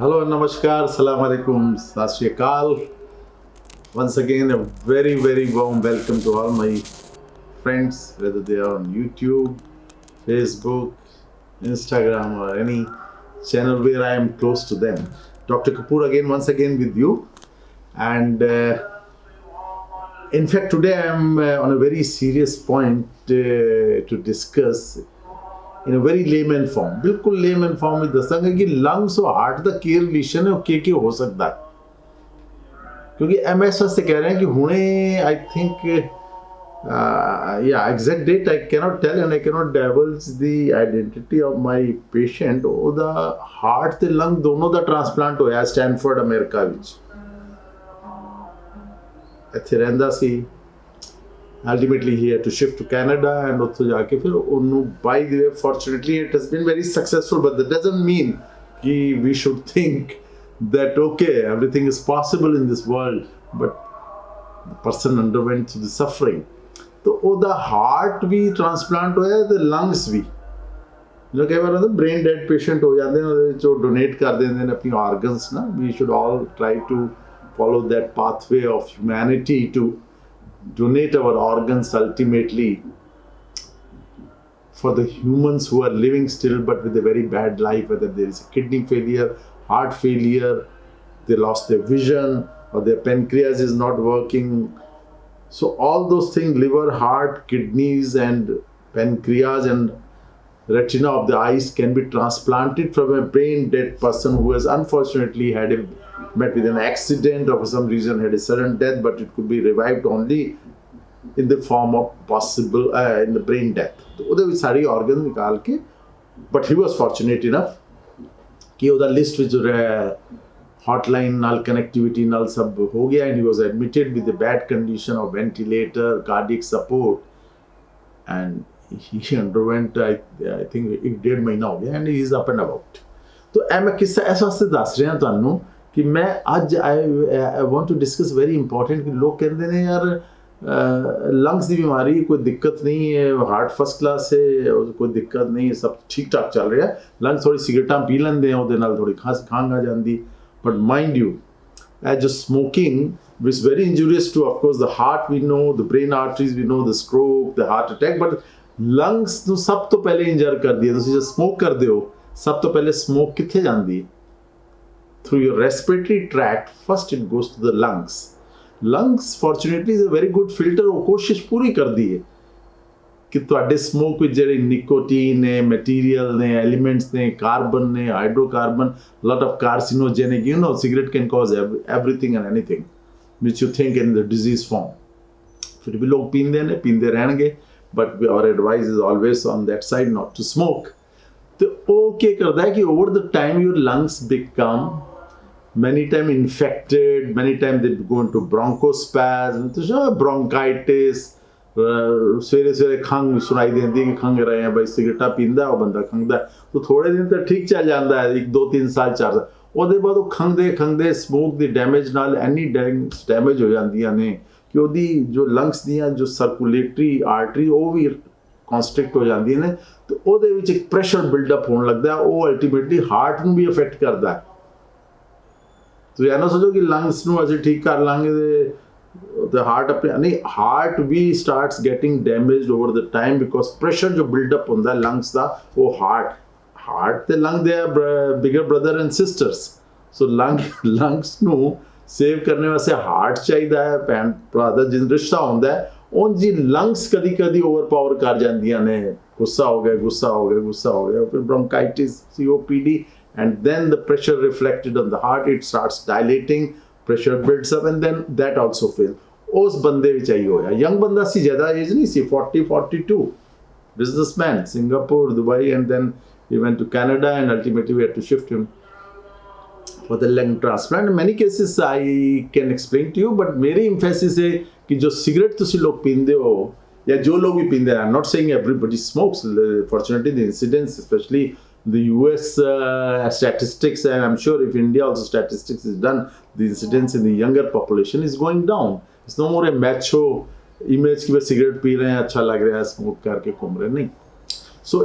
Hello, namaskar, salam alaikum, sat shri akal. Once again, a very, very warm welcome to all my friends, whether they are on YouTube, Facebook, Instagram, or any channel where I am close to them. Dr. Kapoor again, once again with you. And in fact, today I am on a very serious point to discuss in a very layman form. बिल्कुल layman form में दसांगा कि lungs और heart का care relation है वो क्या क्या हो सकता है, क्योंकि MS वास्ते कह रहे हैं कि हुणे I think exact date I cannot tell and I cannot divulge the identity of my patient. ਉਹਦਾ heart ਤੇ lung दोनों ਦਾ transplant ਹੋਇਆ Stanford ਅਮਰੀਕਾ ਵਿੱਚ। ਇੱਥੇ ਰਹਿੰਦਾ ਸੀ, ultimately he had to shift to Canada and ਉੱਥੋਂ ਜਾ ਕੇ ਫਿਰ ਉਹਨੂੰ by the way fortunately it has been very successful, but that doesn't mean कि we should think that okay everything is possible in this world, but the person underwent the suffering. तो ਉਹਦਾ heart ਵੀ transplant ਹੋਇਆ ਤੇ lungs ਵੀ। जो कई बार brain dead patient ਹੋ ਜਾਂਦੇ ਨੇ ਉਹਦੇ ਵਿੱਚ ਉਹ donate ਕਰ ਦਿੰਦੇ ਨੇ ਆਪਣੀ organs ਨਾ। We should all try to follow that pathway of humanity to donate our organs ultimately for the humans who are living still but with a very bad life, whether there is a kidney failure, heart failure, they lost their vision or their pancreas is not working. So all those things, liver, heart, kidneys and pancreas and retina of the eyes can be transplanted from a brain dead person who has unfortunately met with an accident or for some reason had a sudden death, but it could be revived only in the form of possible in the brain death. तो ਉਹਦੇ ਵਿੱਚ ਸਾਰੀ organ ਨਿਕਾਲ ਕੇ, but he was fortunate enough कि ਉਹਦਾ list ਵਿੱਚ hotline ਨਾਲ connectivity ਨਾਲ ਸਭ ਹੋ ਗਿਆ and he was admitted with a bad condition of ventilator, cardiac support and he underwent I think 1.5 ਮਹੀਨਾ ਹੋ ਗਿਆ and he is up and about. तो ਇਹ ਮੈਂ ਕਿੱਸਾ ਇਸ ਵਾਸਤੇ ਦੱਸ ਰਿਹਾ ਤੁਹਾਨੂੰ कि मैं आज I want to discuss very important कि लोग कहते हैं यार लंग्स की बीमारी कोई दिक्कत नहीं है, हार्ट फर्स्ट क्लास है, कोई दिक्कत नहीं है, सब ठीक ठाक चल रहा है, लंग्स थोड़ी सिगरेटां पी लेंदे हैं ਉਹਦੇ ਨਾਲ ਥੋੜੀ ਖਾਂਗ ਆ ਜਾਂਦੀ, but mind you just smoking is very injurious to of course the heart we know, the brain arteries we know, the stroke, the heart attack, but lungs ਨੂੰ ਸਭ ਤੋਂ ਪਹਿਲੇ ਇੰਜਰ ਕਰਦੀ ਹੈ। ਤੁਸੀਂ ਜੇ ਸਮੋਕ ਕਰਦੇ ਹੋ ਸਭ ਤੋਂ ਪਹਿਲੇ ਸਮੋਕ ਕਿੱਥੇ ਜਾਂਦੀ ਹੈ? Through your respiratory tract, first it goes to the lungs. Lungs fortunately is a very good filter। ਉਹ ਕੋਸ਼ਿਸ਼ ਪੂਰੀ ਕਰਦੀ ਹੈ ਕਿ ਤੁਹਾਡੇ ਸਮੋਕ ਵਿੱਚ ਜਿਹੜੇ ਨਿਕੋਟੀਨ ਨੇ, ਮਟੀਰੀਅਲ ਨੇ, ਐਲੀਮੈਂਟਸ ਨੇ, ਕਾਰਬਨ ਨੇ, hydrocarbon, lot of carcinogenic, you know cigarette can cause everything and anything which you think in the disease form। ਫਿਰ ਵੀ ਲੋਕ ਪੀਂਦੇ ਨੇ, ਪੀਂਦੇ ਰਹਿਣਗੇ, but our advice is always on that side not to smoke। तो वो क्या करता है कि over the time your lungs become many times infected, many times they go into bronchospasm, तो bronchitis, सवेरे सवेरे खंघ सुनाई देती है कि खंघ रहे हैं भाई, सिगरेटा पींदा वो बंदा खंघदा, तो थोड़े दिन तक ठीक चल जाता है, 1 2 3 साल 4 साल, ਉਹਦੇ ਬਾਅਦ ਉਹ ਖੰਘਦੇ ਸਮੋਕ ਦੀ ਡੈਮੇਜ ਨਾਲ ਐਨੀ ਡੈਮੇਜ ਹੋ ਜਾਂਦੀਆਂ ਨੇ ਕਿ ਉਹਦੀ ਜੋ ਲੰਗਸ ਦੀਆਂ ਜੋ ਸਰਕੂਲੇਟਰੀ ਆਰਟਰੀ ਉਹ ਵੀ ਕਨਸਟ੍ਰਿਕਟ ਹੋ ਜਾਂਦੀਆਂ ਨੇ, ਤੇ ਉਹਦੇ ਵਿੱਚ ਇੱਕ ਪ੍ਰੈਸ਼ਰ ਬਿਲਡਅਪ ਹੋਣ ਲੱਗਦਾ, ਉਹ ਅਲਟੀਮੇਟਲੀ ਹਾਰਟ ਨੂੰ ਵੀ ਅਫੈਕਟ ਕਰਦਾ ਹੈ। ਤੁਸੀਂ ਇਹ ਨਾ ਸੋਚੋ ਕਿ ਲੰਗਸ ਨੂੰ ਅਸੀਂ ਠੀਕ ਕਰ ਲਾਂਗੇ ਤੇ ਹਾਰਟ ਆਪਣੇ ਨਹੀਂ, ਹਾਰਟ ਵੀ starts getting damaged over the time because pressure ਜੋ ਬਿਲਡਅਪ ਹੁੰਦਾ ਲੰਗਸ ਦਾ, ਉਹ ਹਾਰਟ ਤੇ ਲੰਗ ਦੇ bigger brother and sisters. So lungs ਨੂੰ ਸੇਵ ਕਰਨ ਵਾਸਤੇ ਹਾਰਟ ਚਾਹੀਦਾ ਹੈ, ਭੈਣ ਭਰਾ ਦਾ ਜਿਨ ਰਿਸ਼ਤਾ ਹੁੰਦਾ ਹੈ, ਉਂਝ ਹੀ ਲੰਗਸ ਕਦੀ ਓਵਰਪਾਵਰ ਕਰ ਜਾਂਦੀਆਂ ਨੇ, ਗੁੱਸਾ ਹੋ ਗਿਆ, ਫਿਰ bronchitis, COPD, and then the pressure reflected on the heart, it starts dilating, pressure builds up and then that also fails। ਉਸ ਬੰਦੇ ਵਿੱਚ ਆਈ ਹੋਇਆ, ਯੰਗ ਬੰਦਾ ਸੀ, ਜ਼ਿਆਦਾ ਏਜ ਨਹੀਂ ਸੀ, 40 42, businessman, Singapore, Dubai, and then he went to Canada and ultimately we had to shift him for the lung transplant। In many cases I can explain to you, but मेरी emphasis है कि जो cigarette ਤੁਸੀਂ ਲੋਕ ਪੀਂਦੇ ਹੋ या जो लोग भी पीते हैं, I'm not saying everybody smokes, fortunately the incidence, especially the US statistics, and I'm sure if India also statistics is done, the incidence in the younger population is going down। It's no more a macho image कि बस cigarette P रहे हैं, अच्छा लग रहा है, smoke करके घूम रहे हैं, नहीं। So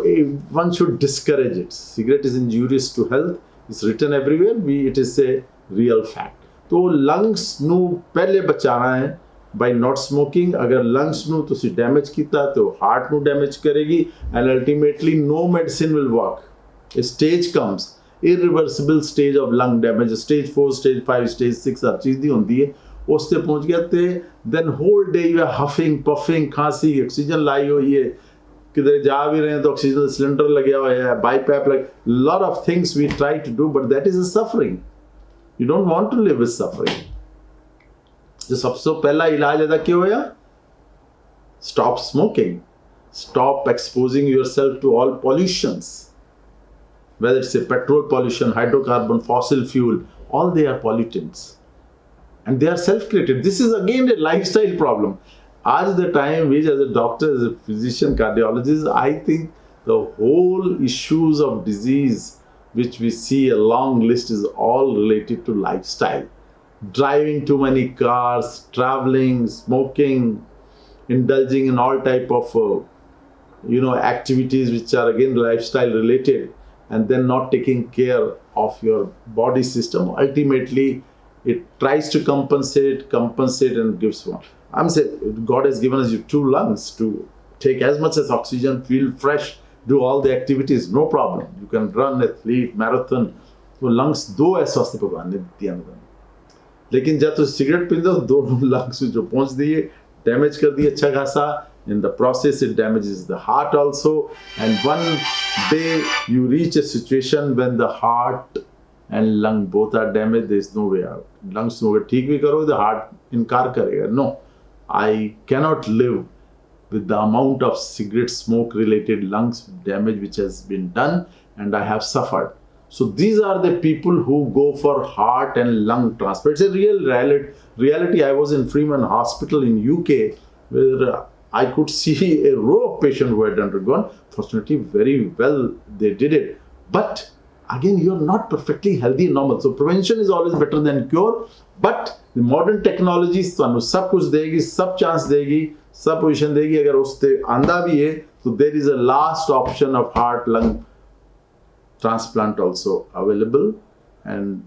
one should discourage it। Cigarette is injurious to health, It's written everywhere. It is a real fact. तो lungs ਨੂੰ ਪਹਿਲੇ ਬਚਾਣਾ ਹੈ by not smoking. अगर lungs ਨੂੰ ਤੁਸੀਂ damage ਕੀਤਾ तो heart ਨੂੰ damage ਕਰੇਗੀ, and ultimately no medicine will work. A stage comes, irreversible stage of lung damage, stage 4, stage 5, stage 6 हर चीज़ दी होती है। उस ते पहुंच गया ते then whole day you are huffing, puffing, खांसी, ऑक्सीजन लाई हुई है, किधर जा भी रहे हैं तो ऑक्सीजन सिलेंडर लगे हुआ है, बाईपैप लगे, lot of things we try to do, but that is a suffering. You don't want to live with suffering. जो सबसे पहला इलाज है क्या होया? Stop smoking. Stop exposing yourself to all pollutions. Whether it's a petrol pollution, hydrocarbon, fossil fuel, all they are pollutants. And they are self-created. This is again a lifestyle problem. At the time, which as a doctor, as a physician, cardiologist, I think the whole issues of disease, which we see a long list, is all related to lifestyle. Driving too many cars, traveling, smoking, indulging in all type of activities which are again lifestyle related, and then not taking care of your body system. Ultimately, it tries to compensate and gives one. I'm saying God has given us you 2 lungs to take as much as oxygen, feel fresh, do all the activities, no problem. You can run, athlete, marathon. तो lungs 2 है स्वास्थ्य भगवान ने दिया है। लेकिन जब तुम सिगरेट पीते हो, 2 lungs जो पहुंच दिए, डैमेज कर दिए अच्छा खासा. In the process, it damages the heart also. And one day you reach a situation when the heart and lung both are damaged. There is no way out. Lungs अगर ठीक भी करो, the heart इनकार करेगा. No, I cannot live with the amount of cigarette smoke related lungs damage which has been done, and I have suffered. So these are the people who go for heart and lung transplant. It's a real reality. I was in Freeman Hospital in UK where I could see a row of patients who had undergone. Fortunately, very well they did it. But again, you're not perfectly healthy and normal. So prevention is always better than cure. But the modern technologies ਤੁਹਾਨੂੰ सब कुछ देगी, सब chance देगी, सब position देगी. अगर उससे आंदा भी है, तो there is a last option of heart lung transplant also available. And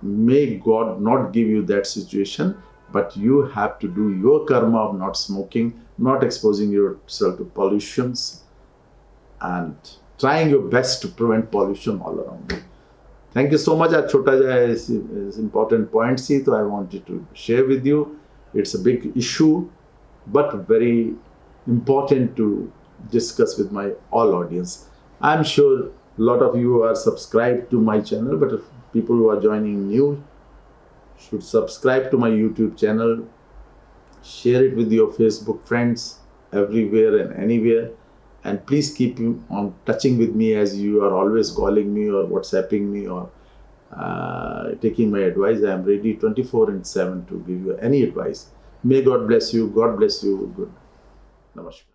may God not give you that situation, but you have to do your karma of not smoking, not exposing yourself to pollutions, and trying your best to prevent pollution all around you. Thank you so much. आज छोटा जा important point सी, तो I wanted to share with you. It's a big issue, but very important to discuss with my all audience. I'm sure a lot of you are subscribed to my channel, but if people who are joining new should subscribe to my YouTube channel, share it with your Facebook friends everywhere and anywhere, and please keep on touching with me as you are always calling me or WhatsApping me or taking my advice. I am ready 24/7 to give you any advice. May God bless you. God bless you. Good. Namaskar.